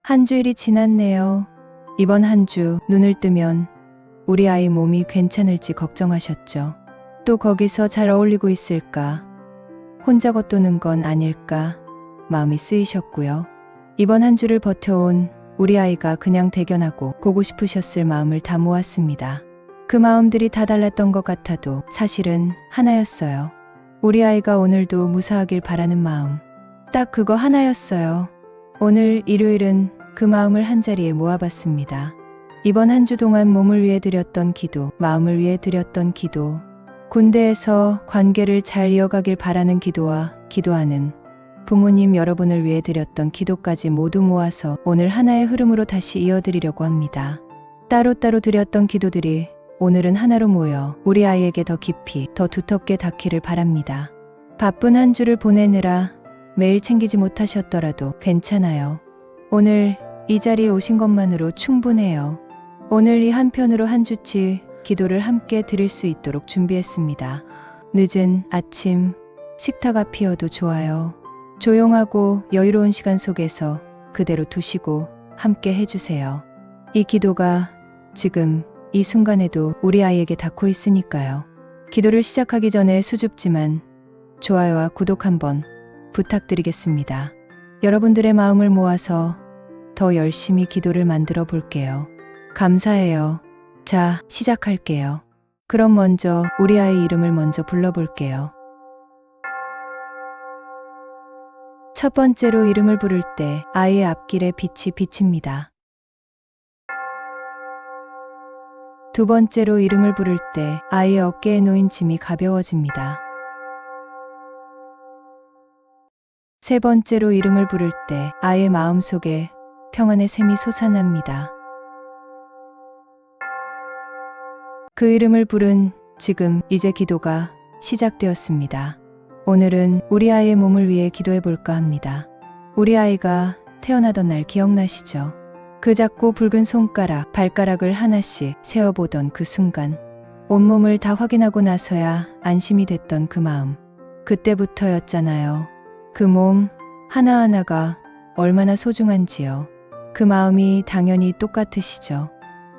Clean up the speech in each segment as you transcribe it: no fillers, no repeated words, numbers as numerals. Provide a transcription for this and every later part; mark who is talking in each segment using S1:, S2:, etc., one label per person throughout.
S1: 한 주일이 지났네요. 이번 한 주 눈을 뜨면 우리 아이 몸이 괜찮을지 걱정하셨죠. 또 거기서 잘 어울리고 있을까? 혼자 겉도는 건 아닐까? 마음이 쓰이셨고요. 이번 한 주를 버텨온 우리 아이가 그냥 대견하고 보고 싶으셨을 마음을 다 모았습니다. 그 마음들이 다 달랐던 것 같아도 사실은 하나였어요. 우리 아이가 오늘도 무사하길 바라는 마음. 딱 그거 하나였어요. 오늘 일요일은 그 마음을 한자리에 모아봤습니다. 이번 한 주 동안 몸을 위해 드렸던 기도, 마음을 위해 드렸던 기도, 군대에서 관계를 잘 이어가길 바라는 기도와 기도하는 부모님 여러분을 위해 드렸던 기도까지 모두 모아서 오늘 하나의 흐름으로 다시 이어드리려고 합니다. 따로따로 드렸던 기도들이 오늘은 하나로 모여 우리 아이에게 더 깊이, 더 두텁게 닿기를 바랍니다. 바쁜 한 주를 보내느라 매일 챙기지 못하셨더라도 괜찮아요. 오늘 이 자리에 오신 것만으로 충분해요. 오늘 이 한편으로 한 주치 기도를 함께 드릴 수 있도록 준비했습니다. 늦은 아침, 식탁 앞이어도 좋아요. 조용하고 여유로운 시간 속에서 그대로 두시고 함께 해주세요. 이 기도가 지금 이 순간에도 우리 아이에게 닿고 있으니까요. 기도를 시작하기 전에 수줍지만 좋아요와 구독 한번 부탁드리겠습니다. 여러분들의 마음을 모아서 더 열심히 기도를 만들어 볼게요. 감사해요. 자, 시작할게요. 그럼 먼저 우리 아이 이름을 먼저 불러볼게요. 첫 번째로 이름을 부를 때 아이의 앞길에 빛이 비칩니다. 두 번째로 이름을 부를 때 아이의 어깨에 놓인 짐이 가벼워집니다. 세 번째로 이름을 부를 때 아이의 마음속에 평안의 샘이 솟아납니다. 그 이름을 부른 지금 이제 기도가 시작되었습니다. 오늘은 우리 아이의 몸을 위해 기도해 볼까 합니다. 우리 아이가 태어나던 날 기억나시죠? 그 작고 붉은 손가락, 발가락을 하나씩 세어보던 그 순간, 온몸을 다 확인하고 나서야 안심이 됐던 그 마음. 그때부터였잖아요. 그 몸 하나하나가 얼마나 소중한지요. 그 마음이 당연히 똑같으시죠.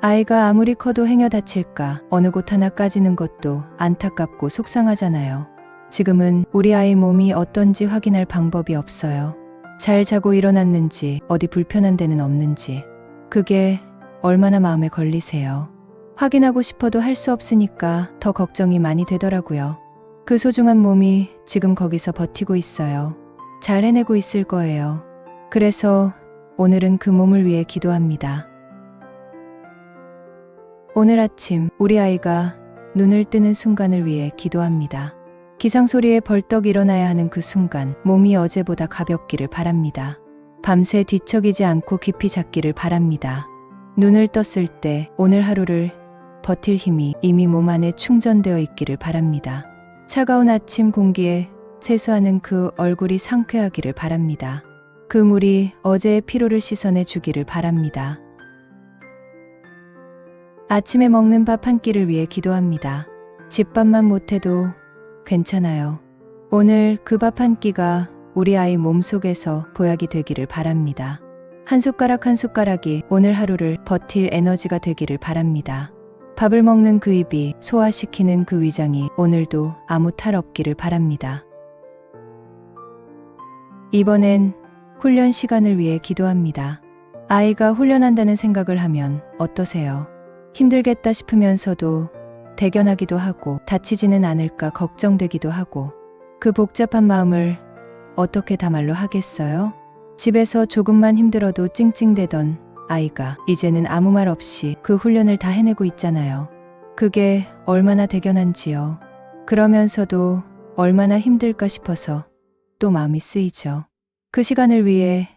S1: 아이가 아무리 커도 행여 다칠까 어느 곳 하나 까지는 것도 안타깝고 속상하잖아요. 지금은 우리 아이 몸이 어떤지 확인할 방법이 없어요. 잘 자고 일어났는지, 어디 불편한 데는 없는지. 그게 얼마나 마음에 걸리세요. 확인하고 싶어도 할 수 없으니까 더 걱정이 많이 되더라고요. 그 소중한 몸이 지금 거기서 버티고 있어요. 잘 해내고 있을 거예요. 그래서 오늘은 그 몸을 위해 기도합니다. 오늘 아침 우리 아이가 눈을 뜨는 순간을 위해 기도합니다. 기상소리에 벌떡 일어나야 하는 그 순간, 몸이 어제보다 가볍기를 바랍니다. 밤새 뒤척이지 않고 깊이 잤기를 바랍니다. 눈을 떴을 때 오늘 하루를 버틸 힘이 이미 몸 안에 충전되어 있기를 바랍니다. 차가운 아침 공기에 세수하는 그 얼굴이 상쾌하기를 바랍니다. 그 물이 어제의 피로를 씻어내 주기를 바랍니다. 아침에 먹는 밥 한 끼를 위해 기도합니다. 집밥만 못해도 괜찮아요. 오늘 그 밥 한 끼가 우리 아이 몸속에서 보약이 되기를 바랍니다. 한 숟가락 한 숟가락이 오늘 하루를 버틸 에너지가 되기를 바랍니다. 밥을 먹는 그 입이, 소화시키는 그 위장이 오늘도 아무 탈 없기를 바랍니다. 이번엔 훈련 시간을 위해 기도합니다. 아이가 훈련한다는 생각을 하면 어떠세요? 힘들겠다 싶으면서도 대견하기도 하고 다치지는 않을까 걱정되기도 하고 그 복잡한 마음을 어떻게 다 말로 하겠어요? 집에서 조금만 힘들어도 찡찡대던 아이가 이제는 아무 말 없이 그 훈련을 다 해내고 있잖아요. 그게 얼마나 대견한지요. 그러면서도 얼마나 힘들까 싶어서 또 마음이 쓰이죠. 그 시간을 위해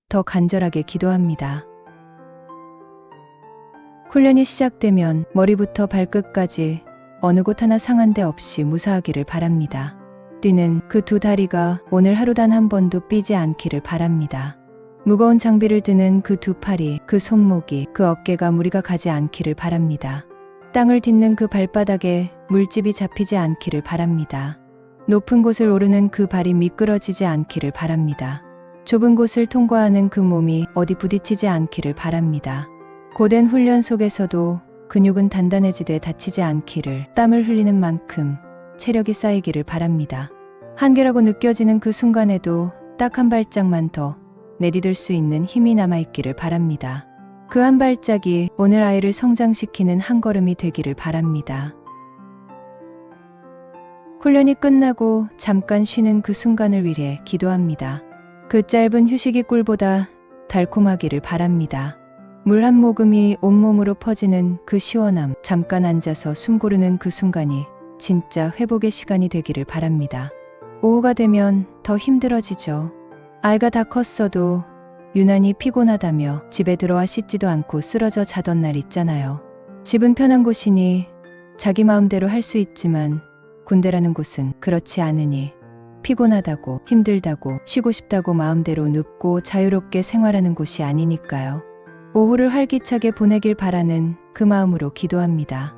S1: 더 간절하게 기도합니다. 훈련이 시작되면 머리부터 발끝까지 어느 곳 하나 상한 데 없이 무사하기를 바랍니다. 뛰는 그 두 다리가 오늘 하루 단 한 번도 삐지 않기를 바랍니다. 무거운 장비를 드는 그 두 팔이, 그 손목이, 그 어깨가 무리가 가지 않기를 바랍니다. 땅을 딛는 그 발바닥에 물집이 잡히지 않기를 바랍니다. 높은 곳을 오르는 그 발이 미끄러지지 않기를 바랍니다. 좁은 곳을 통과하는 그 몸이 어디 부딪히지 않기를 바랍니다. 고된 훈련 속에서도 근육은 단단해지되 다치지 않기를, 땀을 흘리는 만큼 체력이 쌓이기를 바랍니다. 한계라고 느껴지는 그 순간에도 딱 한 발짝만 더 내디딜 수 있는 힘이 남아있기를 바랍니다. 그 한 발짝이 오늘 아이를 성장시키는 한 걸음이 되기를 바랍니다. 훈련이 끝나고 잠깐 쉬는 그 순간을 위해 기도합니다. 그 짧은 휴식이 꿀보다 달콤하기를 바랍니다. 물 한 모금이 온몸으로 퍼지는 그 시원함, 잠깐 앉아서 숨 고르는 그 순간이 진짜 회복의 시간이 되기를 바랍니다. 오후가 되면 더 힘들어지죠. 아이가 다 컸어도 유난히 피곤하다며 집에 들어와 씻지도 않고 쓰러져 자던 날 있잖아요. 집은 편한 곳이니 자기 마음대로 할 수 있지만 군대라는 곳은 그렇지 않으니 피곤하다고, 힘들다고, 쉬고 싶다고 마음대로 눕고 자유롭게 생활하는 곳이 아니니까요. 오후를 활기차게 보내길 바라는 그 마음으로 기도합니다.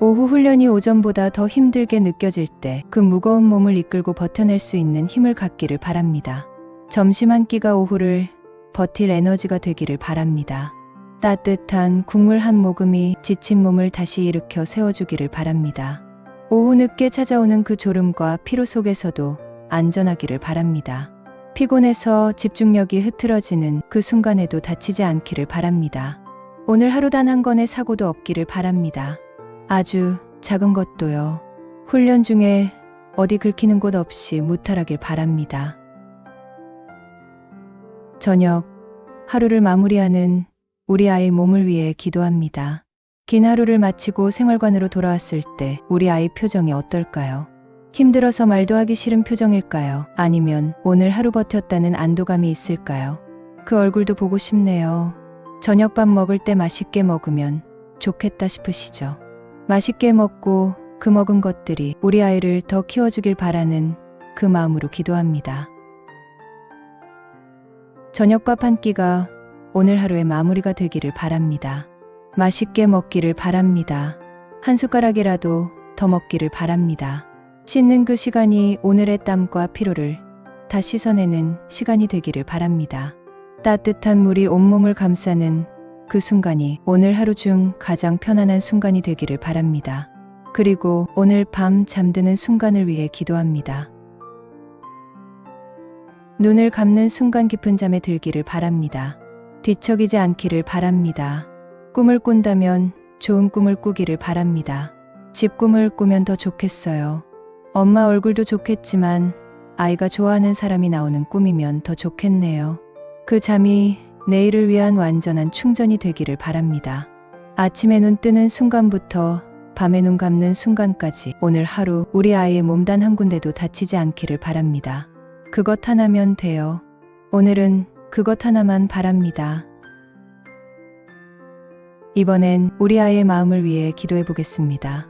S1: 오후 훈련이 오전보다 더 힘들게 느껴질 때 그 무거운 몸을 이끌고 버텨낼 수 있는 힘을 갖기를 바랍니다. 점심 한 끼가 오후를 버틸 에너지가 되기를 바랍니다. 따뜻한 국물 한 모금이 지친 몸을 다시 일으켜 세워주기를 바랍니다. 오후 늦게 찾아오는 그 졸음과 피로 속에서도 안전하기를 바랍니다. 피곤해서 집중력이 흐트러지는 그 순간에도 다치지 않기를 바랍니다. 오늘 하루 단 한 건의 사고도 없기를 바랍니다. 아주 작은 것도요. 훈련 중에 어디 긁히는 곳 없이 무탈하길 바랍니다. 저녁, 하루를 마무리하는 우리 아이 몸을 위해 기도합니다. 긴 하루를 마치고 생활관으로 돌아왔을 때 우리 아이 표정이 어떨까요? 힘들어서 말도 하기 싫은 표정일까요? 아니면 오늘 하루 버텼다는 안도감이 있을까요? 그 얼굴도 보고 싶네요. 저녁밥 먹을 때 맛있게 먹으면 좋겠다 싶으시죠? 맛있게 먹고 그 먹은 것들이 우리 아이를 더 키워주길 바라는 그 마음으로 기도합니다. 저녁밥 한 끼가 오늘 하루의 마무리가 되기를 바랍니다. 맛있게 먹기를 바랍니다. 한 숟가락이라도 더 먹기를 바랍니다. 씻는 그 시간이 오늘의 땀과 피로를 다 씻어내는 시간이 되기를 바랍니다. 따뜻한 물이 온몸을 감싸는 그 순간이 오늘 하루 중 가장 편안한 순간이 되기를 바랍니다. 그리고 오늘 밤 잠드는 순간을 위해 기도합니다. 눈을 감는 순간 깊은 잠에 들기를 바랍니다. 뒤척이지 않기를 바랍니다. 꿈을 꾼다면 좋은 꿈을 꾸기를 바랍니다. 집 꿈을 꾸면 더 좋겠어요. 엄마 얼굴도 좋겠지만 아이가 좋아하는 사람이 나오는 꿈이면 더 좋겠네요. 그 잠이 내일을 위한 완전한 충전이 되기를 바랍니다. 아침에 눈 뜨는 순간부터 밤에 눈 감는 순간까지 오늘 하루 우리 아이의 몸 단 한 군데도 다치지 않기를 바랍니다. 그것 하나면 돼요. 오늘은 그것 하나만 바랍니다. 이번엔 우리 아이의 마음을 위해 기도해 보겠습니다.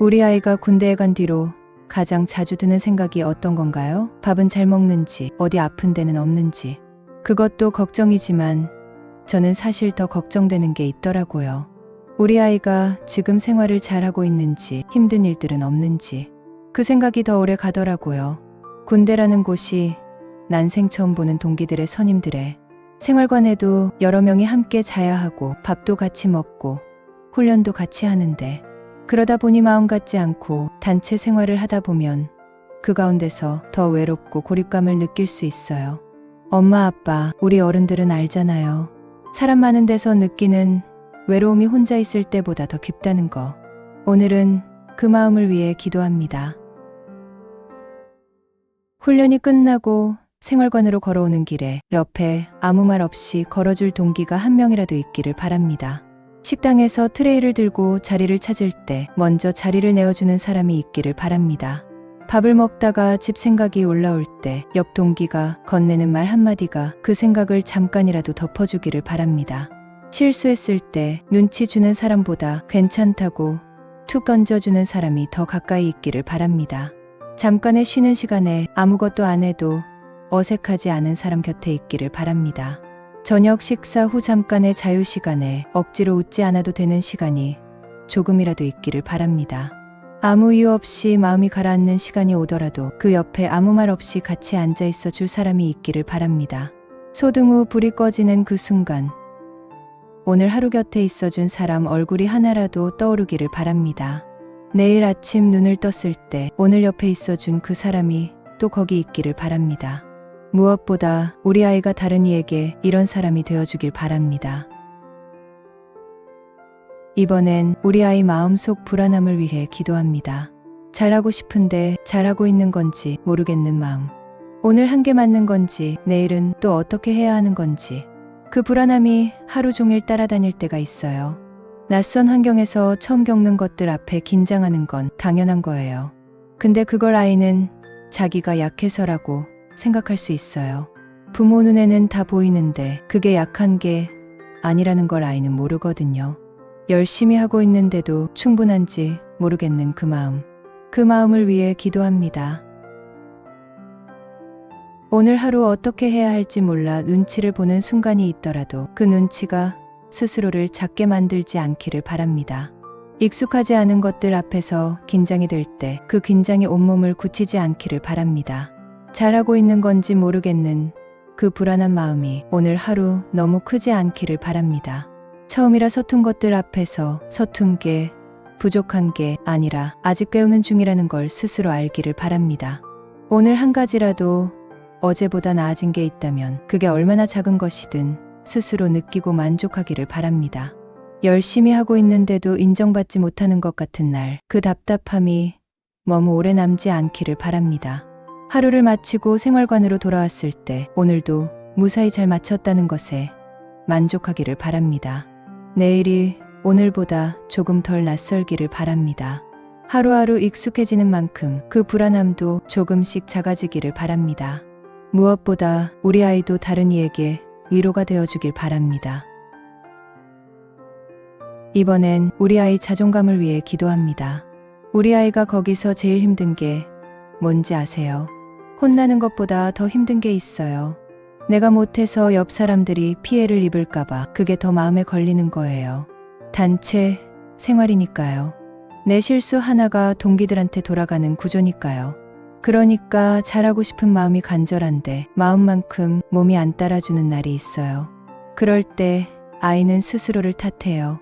S1: 우리 아이가 군대에 간 뒤로 가장 자주 드는 생각이 어떤 건가요? 밥은 잘 먹는지, 어디 아픈 데는 없는지. 그것도 걱정이지만 저는 사실 더 걱정되는 게 있더라고요. 우리 아이가 지금 생활을 잘하고 있는지, 힘든 일들은 없는지. 그 생각이 더 오래 가더라고요. 군대라는 곳이 난생 처음 보는 동기들의 선임들의 생활관에도 여러 명이 함께 자야 하고 밥도 같이 먹고 훈련도 같이 하는데, 그러다 보니 마음 같지 않고 단체 생활을 하다 보면 그 가운데서 더 외롭고 고립감을 느낄 수 있어요. 엄마, 아빠, 우리 어른들은 알잖아요. 사람 많은 데서 느끼는 외로움이 혼자 있을 때보다 더 깊다는 거. 오늘은 그 마음을 위해 기도합니다. 훈련이 끝나고 생활관으로 걸어오는 길에 옆에 아무 말 없이 걸어줄 동기가 한 명이라도 있기를 바랍니다. 식당에서 트레이를 들고 자리를 찾을 때 먼저 자리를 내어주는 사람이 있기를 바랍니다. 밥을 먹다가 집 생각이 올라올 때 옆 동기가 건네는 말 한마디가 그 생각을 잠깐이라도 덮어주기를 바랍니다. 실수했을 때 눈치 주는 사람보다 괜찮다고 툭 던져주는 사람이 더 가까이 있기를 바랍니다. 잠깐의 쉬는 시간에 아무것도 안 해도 어색하지 않은 사람 곁에 있기를 바랍니다. 저녁 식사 후 잠깐의 자유 시간에 억지로 웃지 않아도 되는 시간이 조금이라도 있기를 바랍니다. 아무 이유 없이 마음이 가라앉는 시간이 오더라도 그 옆에 아무 말 없이 같이 앉아 있어 줄 사람이 있기를 바랍니다. 소등 후 불이 꺼지는 그 순간, 오늘 하루 곁에 있어준 사람 얼굴이 하나라도 떠오르기를 바랍니다. 내일 아침 눈을 떴을 때 오늘 옆에 있어준 그 사람이 또 거기 있기를 바랍니다. 무엇보다 우리 아이가 다른 이에게 이런 사람이 되어주길 바랍니다. 이번엔 우리 아이 마음속 불안함을 위해 기도합니다. 잘하고 싶은데 잘하고 있는 건지 모르겠는 마음. 오늘 한 게 맞는 건지 내일은 또 어떻게 해야 하는 건지. 그 불안함이 하루 종일 따라다닐 때가 있어요. 낯선 환경에서 처음 겪는 것들 앞에 긴장하는 건 당연한 거예요. 근데 그걸 아이는 자기가 약해서라고 생각할 수 있어요. 부모 눈에는 다 보이는데 그게 약한 게 아니라는 걸 아이는 모르거든요. 열심히 하고 있는데도 충분한지 모르겠는 그 마음. 그 마음을 위해 기도합니다. 오늘 하루 어떻게 해야 할지 몰라 눈치를 보는 순간이 있더라도 그 눈치가 스스로를 작게 만들지 않기를 바랍니다. 익숙하지 않은 것들 앞에서 긴장이 될 때 그 긴장에 온몸을 굳히지 않기를 바랍니다. 잘하고 있는 건지 모르겠는 그 불안한 마음이 오늘 하루 너무 크지 않기를 바랍니다. 처음이라 서툰 것들 앞에서 서툰 게 부족한 게 아니라 아직 배우는 중이라는 걸 스스로 알기를 바랍니다. 오늘 한 가지라도 어제보다 나아진 게 있다면 그게 얼마나 작은 것이든 스스로 느끼고 만족하기를 바랍니다. 열심히 하고 있는데도 인정받지 못하는 것 같은 날, 그 답답함이 너무 오래 남지 않기를 바랍니다. 하루를 마치고 생활관으로 돌아왔을 때 오늘도 무사히 잘 마쳤다는 것에 만족하기를 바랍니다. 내일이 오늘보다 조금 덜 낯설기를 바랍니다. 하루하루 익숙해지는 만큼 그 불안함도 조금씩 작아지기를 바랍니다. 무엇보다 우리 아이도 다른 이에게 위로가 되어주길 바랍니다. 이번엔 우리 아이 자존감을 위해 기도합니다. 우리 아이가 거기서 제일 힘든 게 뭔지 아세요? 혼나는 것보다 더 힘든 게 있어요. 내가 못해서 옆 사람들이 피해를 입을까봐 그게 더 마음에 걸리는 거예요. 단체 생활이니까요. 내 실수 하나가 동기들한테 돌아가는 구조니까요. 그러니까 잘하고 싶은 마음이 간절한데 마음만큼 몸이 안 따라주는 날이 있어요. 그럴 때 아이는 스스로를 탓해요.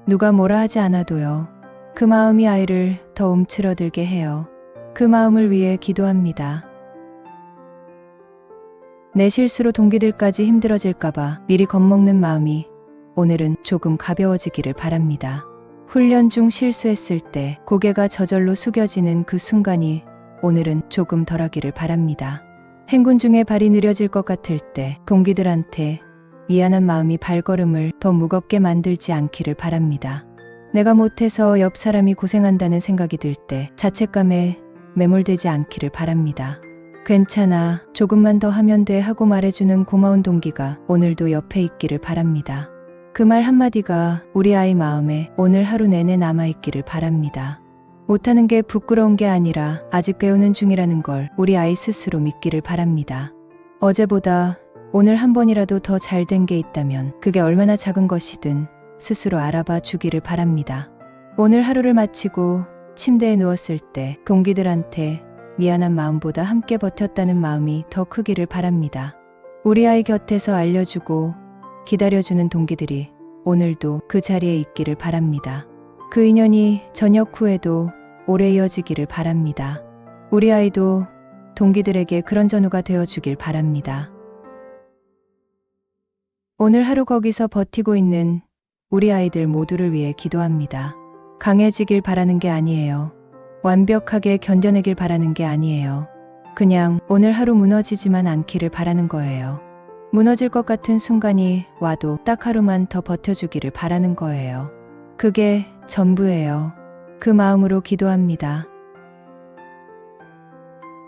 S1: 누가 뭐라 하지 않아도요. 그 마음이 아이를 더 움츠러들게 해요. 그 마음을 위해 기도합니다. 내 실수로 동기들까지 힘들어질까봐 미리 겁먹는 마음이 오늘은 조금 가벼워지기를 바랍니다. 훈련 중 실수했을 때 고개가 저절로 숙여지는 그 순간이 오늘은 조금 덜하기를 바랍니다. 행군 중에 발이 느려질 것 같을 때 동기들한테 미안한 마음이 발걸음을 더 무겁게 만들지 않기를 바랍니다. 내가 못해서 옆 사람이 고생한다는 생각이 들 때 자책감에 매몰되지 않기를 바랍니다. 괜찮아, 조금만 더 하면 돼 하고 말해주는 고마운 동기가 오늘도 옆에 있기를 바랍니다. 그 말 한마디가 우리 아이 마음에 오늘 하루 내내 남아있기를 바랍니다. 못하는 게 부끄러운 게 아니라 아직 배우는 중이라는 걸 우리 아이 스스로 믿기를 바랍니다. 어제보다 오늘 한 번이라도 더 잘된 게 있다면 그게 얼마나 작은 것이든 스스로 알아봐 주기를 바랍니다. 오늘 하루를 마치고 침대에 누웠을 때 동기들한테 미안한 마음보다 함께 버텼다는 마음이 더 크기를 바랍니다. 우리 아이 곁에서 알려주고 기다려주는 동기들이 오늘도 그 자리에 있기를 바랍니다. 그 인연이 저녁 후에도 오래 이어지기를 바랍니다. 우리 아이도 동기들에게 그런 전우가 되어주길 바랍니다. 오늘 하루 거기서 버티고 있는 우리 아이들 모두를 위해 기도합니다. 강해지길 바라는 게 아니에요. 완벽하게 견뎌내길 바라는 게 아니에요. 그냥 오늘 하루 무너지지만 않기를 바라는 거예요. 무너질 것 같은 순간이 와도 딱 하루만 더 버텨주기를 바라는 거예요. 그게 전부예요. 그 마음으로 기도합니다.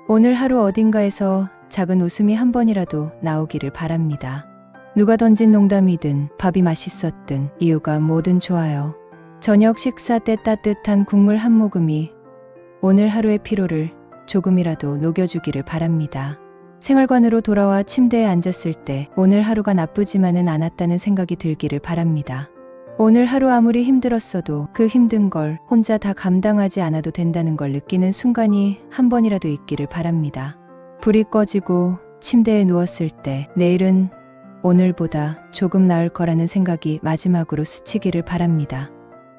S1: 오늘 하루 어딘가에서 작은 웃음이 한 번이라도 나오기를 바랍니다. 누가 던진 농담이든 밥이 맛있었든 이유가 뭐든 좋아요. 저녁 식사 때 따뜻한 국물 한 모금이 오늘 하루의 피로를 조금이라도 녹여주기를 바랍니다. 생활관으로 돌아와 침대에 앉았을 때 오늘 하루가 나쁘지만은 않았다는 생각이 들기를 바랍니다. 오늘 하루 아무리 힘들었어도 그 힘든 걸 혼자 다 감당하지 않아도 된다는 걸 느끼는 순간이 한 번이라도 있기를 바랍니다. 불이 꺼지고 침대에 누웠을 때 내일은 오늘보다 조금 나을 거라는 생각이 마지막으로 스치기를 바랍니다.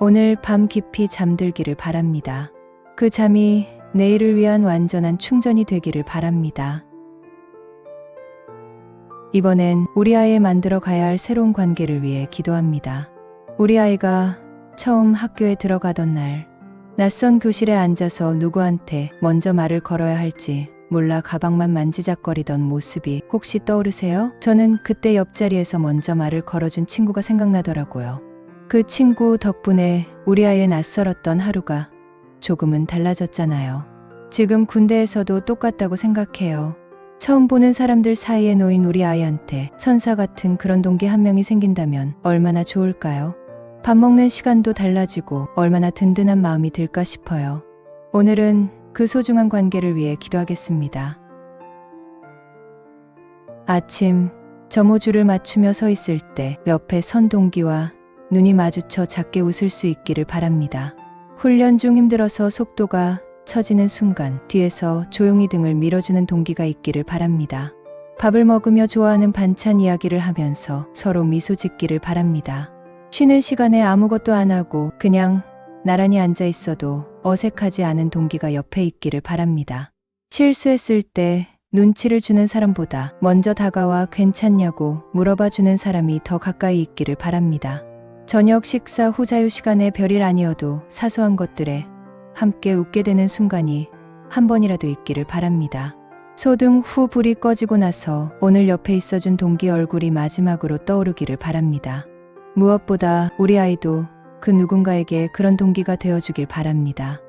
S1: 오늘 밤 깊이 잠들기를 바랍니다. 그 잠이 내일을 위한 완전한 충전이 되기를 바랍니다. 이번엔 우리 아이의 만들어 가야 할 새로운 관계를 위해 기도합니다. 우리 아이가 처음 학교에 들어가던 날, 낯선 교실에 앉아서 누구한테 먼저 말을 걸어야 할지 몰라 가방만 만지작거리던 모습이 혹시 떠오르세요? 저는 그때 옆자리에서 먼저 말을 걸어준 친구가 생각나더라고요. 그 친구 덕분에 우리 아이의 낯설었던 하루가 조금은 달라졌잖아요. 지금 군대에서도 똑같다고 생각해요. 처음 보는 사람들 사이에 놓인 우리 아이한테 천사 같은 그런 동기 한 명이 생긴다면 얼마나 좋을까요? 밥 먹는 시간도 달라지고 얼마나 든든한 마음이 들까 싶어요. 오늘은 그 소중한 관계를 위해 기도하겠습니다. 아침, 점호줄을 맞추며 서 있을 때 옆에 선 동기와 눈이 마주쳐 작게 웃을 수 있기를 바랍니다. 훈련 중 힘들어서 속도가 처지는 순간 뒤에서 조용히 등을 밀어주는 동기가 있기를 바랍니다. 밥을 먹으며 좋아하는 반찬 이야기를 하면서 서로 미소 짓기를 바랍니다. 쉬는 시간에 아무것도 안 하고 그냥 나란히 앉아 있어도 어색하지 않은 동기가 옆에 있기를 바랍니다. 실수했을 때 눈치를 주는 사람보다 먼저 다가와 괜찮냐고 물어봐 주는 사람이 더 가까이 있기를 바랍니다. 저녁 식사 후 자유 시간에 별일 아니어도 사소한 것들에 함께 웃게 되는 순간이 한 번이라도 있기를 바랍니다. 소등 후 불이 꺼지고 나서 오늘 옆에 있어준 동기 얼굴이 마지막으로 떠오르기를 바랍니다. 무엇보다 우리 아이도 그 누군가에게 그런 동기가 되어주길 바랍니다.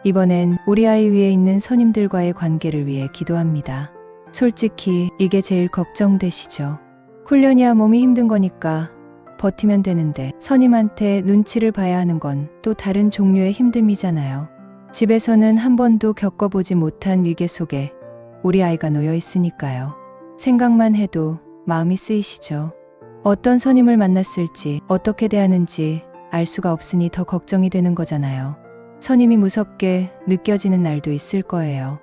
S1: 이번엔 우리 아이 위에 있는 선임들과의 관계를 위해 기도합니다. 솔직히 이게 제일 걱정되시죠? 훈련이야 몸이 힘든 거니까 버티면 되는데 선임한테 눈치를 봐야 하는 건 또 다른 종류의 힘듦이잖아요. 집에서는 한 번도 겪어보지 못한 위계 속에 우리 아이가 놓여 있으니까요. 생각만 해도 마음이 쓰이시죠? 어떤 선임을 만났을지 어떻게 대하는지 알 수가 없으니 더 걱정이 되는 거잖아요. 선임이 무섭게 느껴지는 날도 있을 거예요.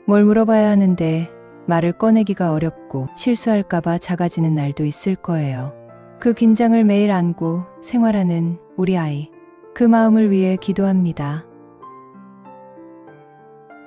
S1: 뭘 물어봐야 하는데 말을 꺼내기가 어렵고 실수할까봐 작아지는 날도 있을 거예요. 그 긴장을 매일 안고 생활하는 우리 아이, 그 마음을 위해 기도합니다.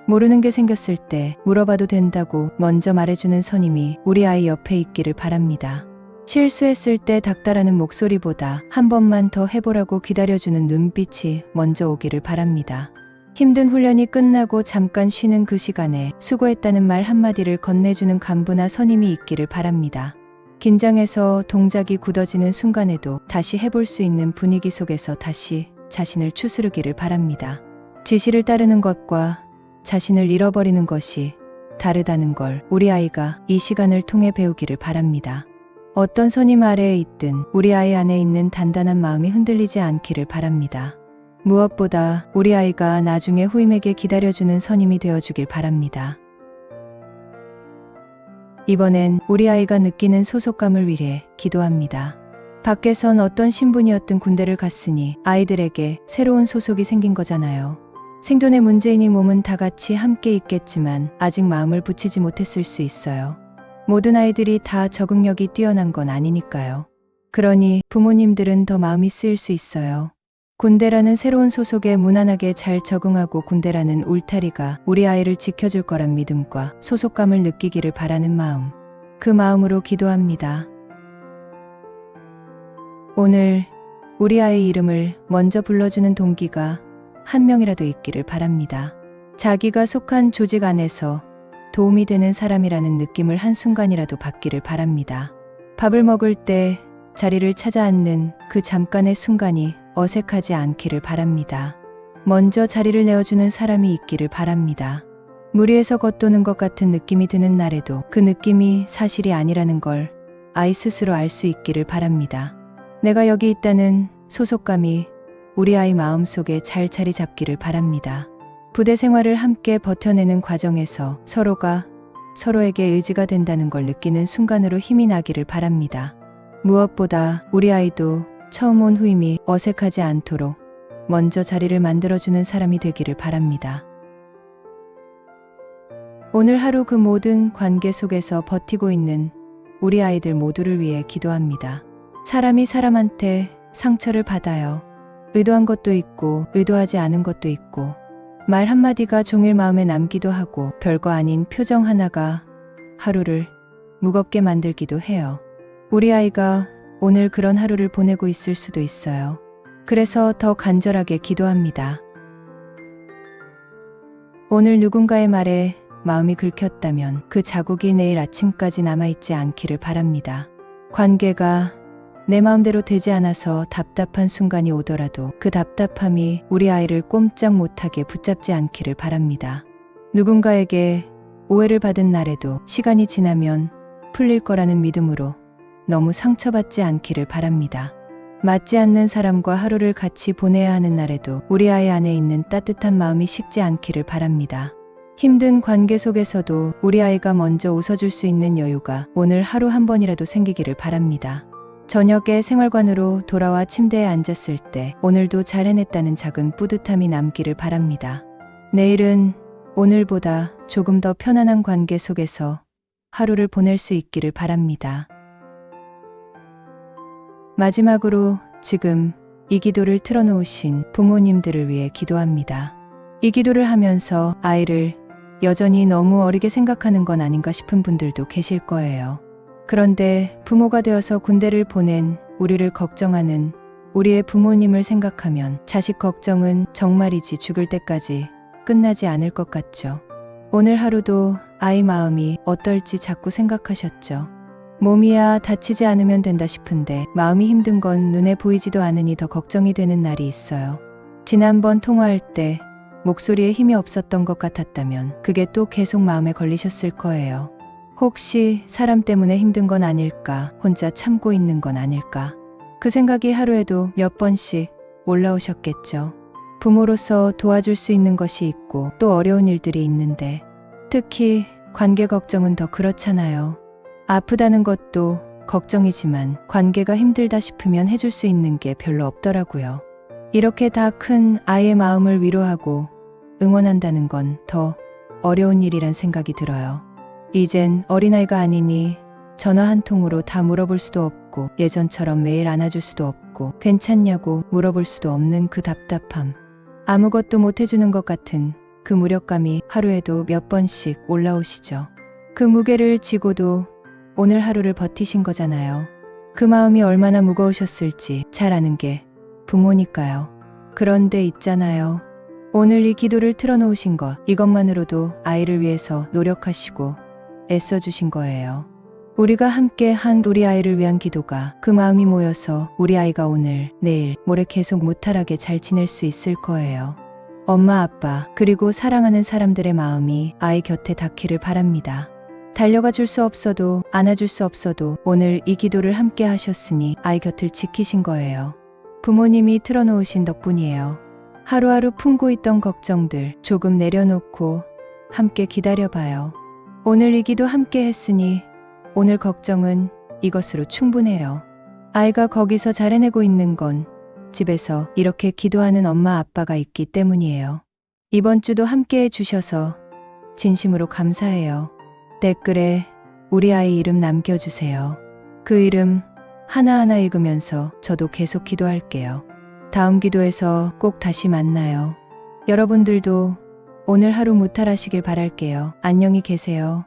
S1: 모르는 게 생겼을 때 물어봐도 된다고 먼저 말해주는 선임이 우리 아이 옆에 있기를 바랍니다. 실수했을 때 닥달하는 목소리보다 한 번만 더 해보라고 기다려주는 눈빛이 먼저 오기를 바랍니다. 힘든 훈련이 끝나고 잠깐 쉬는 그 시간에 수고했다는 말 한마디를 건네주는 간부나 선임이 있기를 바랍니다. 긴장해서 동작이 굳어지는 순간에도 다시 해볼 수 있는 분위기 속에서 다시 자신을 추스르기를 바랍니다. 지시를 따르는 것과 자신을 잃어버리는 것이 다르다는 걸 우리 아이가 이 시간을 통해 배우기를 바랍니다. 어떤 선임 아래에 있든 우리 아이 안에 있는 단단한 마음이 흔들리지 않기를 바랍니다. 무엇보다 우리 아이가 나중에 후임에게 기다려주는 선임이 되어주길 바랍니다. 이번엔 우리 아이가 느끼는 소속감을 위해 기도합니다. 밖에선 어떤 신분이었든 군대를 갔으니 아이들에게 새로운 소속이 생긴 거잖아요. 생존의 문제이니 몸은 다 같이 함께 있겠지만 아직 마음을 붙이지 못했을 수 있어요. 모든 아이들이 다 적응력이 뛰어난 건 아니니까요. 그러니 부모님들은 더 마음이 쓰일 수 있어요. 군대라는 새로운 소속에 무난하게 잘 적응하고 군대라는 울타리가 우리 아이를 지켜줄 거란 믿음과 소속감을 느끼기를 바라는 마음, 그 마음으로 기도합니다. 오늘 우리 아이 이름을 먼저 불러주는 동기가 한 명이라도 있기를 바랍니다. 자기가 속한 조직 안에서 도움이 되는 사람이라는 느낌을 한순간이라도 받기를 바랍니다. 밥을 먹을 때 자리를 찾아 앉는 그 잠깐의 순간이 어색하지 않기를 바랍니다. 먼저 자리를 내어주는 사람이 있기를 바랍니다. 무리해서 겉도는 것 같은 느낌이 드는 날에도 그 느낌이 사실이 아니라는 걸 아이 스스로 알 수 있기를 바랍니다. 내가 여기 있다는 소속감이 우리 아이 마음속에 잘 자리 잡기를 바랍니다. 부대 생활을 함께 버텨내는 과정에서 서로가 서로에게 의지가 된다는 걸 느끼는 순간으로 힘이 나기를 바랍니다. 무엇보다 우리 아이도 처음 온 후임이 어색하지 않도록 먼저 자리를 만들어주는 사람이 되기를 바랍니다. 오늘 하루 그 모든 관계 속에서 버티고 있는 우리 아이들 모두를 위해 기도합니다. 사람이 사람한테 상처를 받아요. 의도한 것도 있고 의도하지 않은 것도 있고 말 한마디가 종일 마음에 남기도 하고 별거 아닌 표정 하나가 하루를 무겁게 만들기도 해요. 우리 아이가 오늘 그런 하루를 보내고 있을 수도 있어요. 그래서 더 간절하게 기도합니다. 오늘 누군가의 말에 마음이 긁혔다면 그 자국이 내일 아침까지 남아있지 않기를 바랍니다. 관계가 내 마음대로 되지 않아서 답답한 순간이 오더라도 그 답답함이 우리 아이를 꼼짝 못하게 붙잡지 않기를 바랍니다. 누군가에게 오해를 받은 날에도 시간이 지나면 풀릴 거라는 믿음으로 너무 상처받지 않기를 바랍니다. 맞지 않는 사람과 하루를 같이 보내야 하는 날에도 우리 아이 안에 있는 따뜻한 마음이 식지 않기를 바랍니다. 힘든 관계 속에서도 우리 아이가 먼저 웃어줄 수 있는 여유가 오늘 하루 한 번이라도 생기기를 바랍니다. 저녁에 생활관으로 돌아와 침대에 앉았을 때 오늘도 잘 해냈다는 작은 뿌듯함이 남기를 바랍니다. 내일은 오늘보다 조금 더 편안한 관계 속에서 하루를 보낼 수 있기를 바랍니다. 마지막으로 지금 이 기도를 틀어놓으신 부모님들을 위해 기도합니다. 이 기도를 하면서 아이를 여전히 너무 어리게 생각하는 건 아닌가 싶은 분들도 계실 거예요. 그런데 부모가 되어서 군대를 보낸 우리를 걱정하는 우리의 부모님을 생각하면 자식 걱정은 정말이지 죽을 때까지 끝나지 않을 것 같죠. 오늘 하루도 아이 마음이 어떨지 자꾸 생각하셨죠. 몸이야 다치지 않으면 된다 싶은데 마음이 힘든 건 눈에 보이지도 않으니 더 걱정이 되는 날이 있어요. 지난번 통화할 때 목소리에 힘이 없었던 것 같았다면 그게 또 계속 마음에 걸리셨을 거예요. 혹시 사람 때문에 힘든 건 아닐까, 혼자 참고 있는 건 아닐까. 그 생각이 하루에도 몇 번씩 올라오셨겠죠. 부모로서 도와줄 수 있는 것이 있고 또 어려운 일들이 있는데 특히 관계 걱정은 더 그렇잖아요. 아프다는 것도 걱정이지만 관계가 힘들다 싶으면 해줄 수 있는 게 별로 없더라고요. 이렇게 다 큰 아이의 마음을 위로하고 응원한다는 건 더 어려운 일이란 생각이 들어요. 이젠 어린아이가 아니니 전화 한 통으로 다 물어볼 수도 없고 예전처럼 매일 안아줄 수도 없고 괜찮냐고 물어볼 수도 없는 그 답답함. 아무것도 못 해주는 것 같은 그 무력감이 하루에도 몇 번씩 올라오시죠. 그 무게를 지고도 오늘 하루를 버티신 거잖아요. 그 마음이 얼마나 무거우셨을지 잘 아는 게 부모니까요. 그런데 있잖아요. 오늘 이 기도를 틀어놓으신 것, 이것만으로도 아이를 위해서 노력하시고 애써주신 거예요. 우리가 함께 한 우리 아이를 위한 기도가 그 마음이 모여서 우리 아이가 오늘, 내일, 모레 계속 무탈하게 잘 지낼 수 있을 거예요. 엄마, 아빠, 그리고 사랑하는 사람들의 마음이 아이 곁에 닿기를 바랍니다. 달려가 줄 수 없어도 안아줄 수 없어도 오늘 이 기도를 함께 하셨으니 아이 곁을 지키신 거예요. 부모님이 틀어놓으신 덕분이에요. 하루하루 품고 있던 걱정들 조금 내려놓고 함께 기다려봐요. 오늘 이 기도 함께 했으니 오늘 걱정은 이것으로 충분해요. 아이가 거기서 잘 해내고 있는 건 집에서 이렇게 기도하는 엄마 아빠가 있기 때문이에요. 이번 주도 함께 해주셔서 진심으로 감사해요. 댓글에 우리 아이 이름 남겨주세요. 그 이름 하나하나 읽으면서 저도 계속 기도할게요. 다음 기도에서 꼭 다시 만나요. 여러분들도 오늘 하루 무탈하시길 바랄게요. 안녕히 계세요.